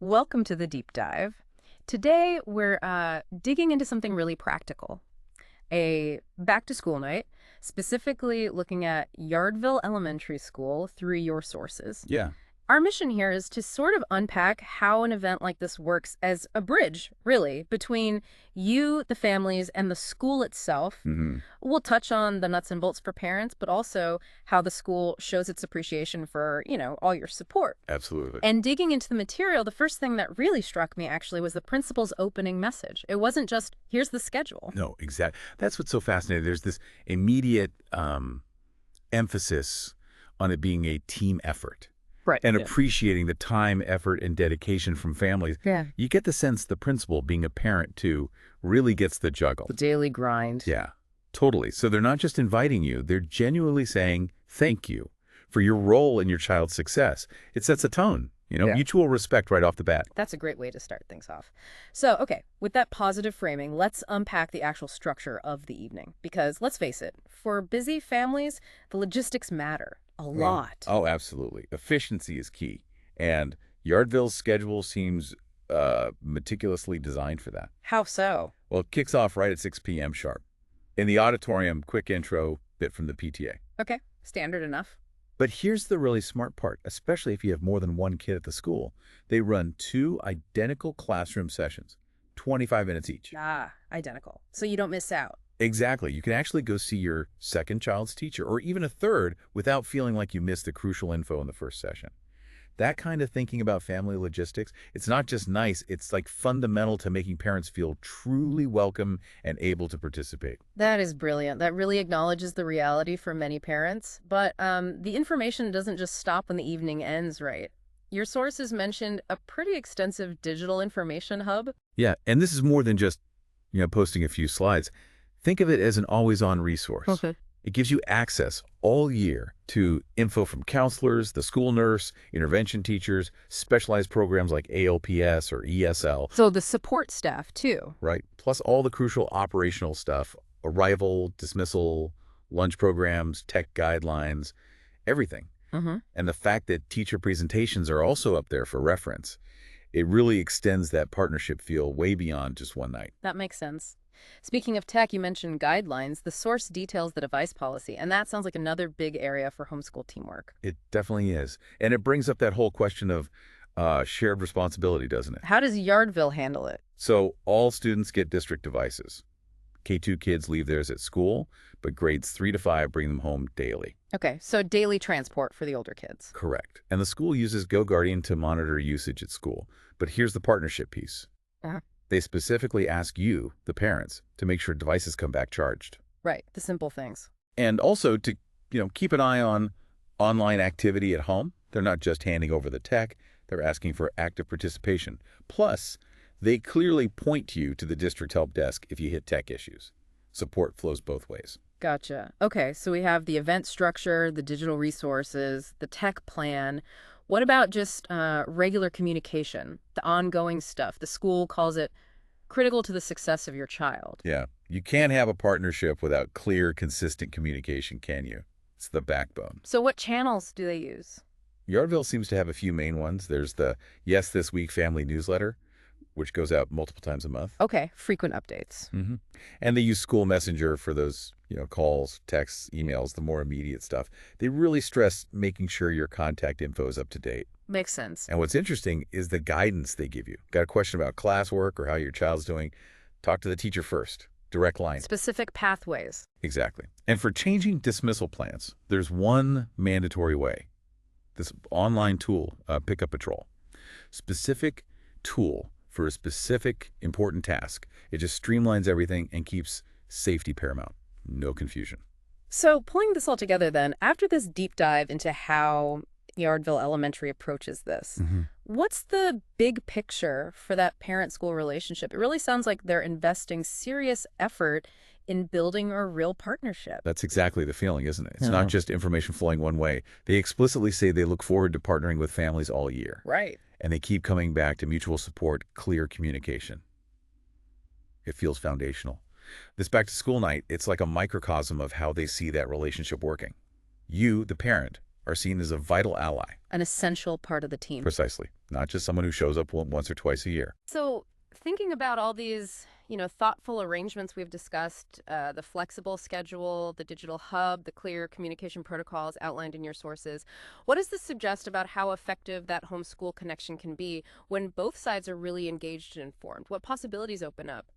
Welcome to the deep dive. Today, we're digging into something really practical, a back to school night, specifically looking at Yardville Elementary School through your sources. Yeah. Our mission here is to sort of unpack how an event like this works as a bridge, really, between you, the families, and the school itself. hmm We'll touch on the nuts and bolts for parents, but also how the school shows its appreciation for, all your support. Absolutely. And digging into the material, the first thing that really struck me actually was the principal's opening message. It wasn't just, here's the schedule. No, exactly. That's what's so fascinating. There's this immediate emphasis on it being a team effort Right. and Yeah. appreciating the time, effort, and dedication from families. Yeah. You get the sense the principal, being a parent too, really gets the juggle. The daily grind. Yeah, totally. So they're not just inviting you, they're genuinely saying thank you for your role in your child's success. It sets a tone, Yeah. mutual respect right off the bat. That's a great way to start things off. So, okay, with that positive framing, let's unpack the actual structure of the evening. Because let's face it, for busy families, the logistics matter a lot. Oh, absolutely. Efficiency is key. And Yardville's schedule seems meticulously designed for that. How so? Well, it kicks off right at 6 p.m. sharp. In the auditorium, quick intro, bit from the PTA. Okay, standard enough. But here's the really smart part, especially if you have more than one kid at the school. They run 2 identical classroom sessions, 25 minutes each. Ah, identical. So you don't miss out. Exactly. You can actually go see your second child's teacher or even a third without feeling like you missed the crucial info in the first session. That kind of thinking about family logistics, it's not just nice, it's like fundamental to making parents feel truly welcome and able to participate. That is brilliant. That really acknowledges the reality for many parents. But the information doesn't just stop when the evening ends, right? Your sources mentioned a pretty extensive digital information hub. Yeah, and this is more than just, posting a few slides. Think of it as an always-on resource. Okay. It gives you access all year to info from counselors, the school nurse, intervention teachers, specialized programs like ALPS or ESL, So the support staff, too. right? Plus all the crucial operational stuff, arrival, dismissal, lunch programs, tech guidelines, everything. Mm-hmm. And the fact that teacher presentations are also up there for reference, it really extends that partnership feel way beyond just one night. That makes sense. Speaking of tech, you mentioned guidelines. The source details the device policy, and that sounds like another big area for homeschool teamwork. It definitely is. And it brings up that whole question of shared responsibility, doesn't it? How does Yardville handle it? So all students get district devices. K2 kids leave theirs at school, but grades 3 to 5 bring them home daily. Okay, so daily transport for the older kids. Correct. And the school uses GoGuardian to monitor usage at school. But here's the partnership piece. Uh-huh. They specifically ask you, the parents, to make sure devices come back charged. Right, the simple things. And also to, keep an eye on online activity at home. They're not just handing over the tech, they're asking for active participation. Plus, they clearly point you to the district help desk if you hit tech issues. Support flows both ways. Gotcha. Okay, so we have the event structure, the digital resources, the tech plan. What about just regular communication, the ongoing stuff? The school calls it critical to the success of your child. Yeah, you can't have a partnership without clear, consistent communication, can you? It's the backbone. So what channels do they use? Yardville seems to have a few main ones. There's the Yes This Week family newsletter, which goes out multiple times a month. Okay, frequent updates. And they use School Messenger for those, calls, texts, emails, the more immediate stuff. They really stress making sure your contact info is up to date. Makes sense. And what's interesting is the guidance they give you. Got a question about classwork or how your child's doing? Talk to the teacher first. Direct line. Specific pathways. Exactly. And for changing dismissal plans, there's one mandatory way. This online tool, Pickup Patrol. Specific tool for a specific important task. It just streamlines everything and keeps safety paramount. No confusion. So pulling this all together then, after this deep dive into how Yardville Elementary approaches this, what's the big picture for that parent-school relationship? It really sounds like they're investing serious effort in building a real partnership. That's exactly the feeling, isn't it? It's not just information flowing one way. They explicitly say they look forward to partnering with families all year. Right. And they keep coming back to mutual support, clear communication. It feels foundational. This back-to-school night, it's like a microcosm of how they see that relationship working. You, the parent, are seen as a vital ally. An essential part of the team. Precisely. Not just someone who shows up once or twice a year. So thinking about all these, thoughtful arrangements we've discussed, the flexible schedule, the digital hub, the clear communication protocols outlined in your sources, what does this suggest about how effective that homeschool connection can be when both sides are really engaged and informed? What possibilities open up?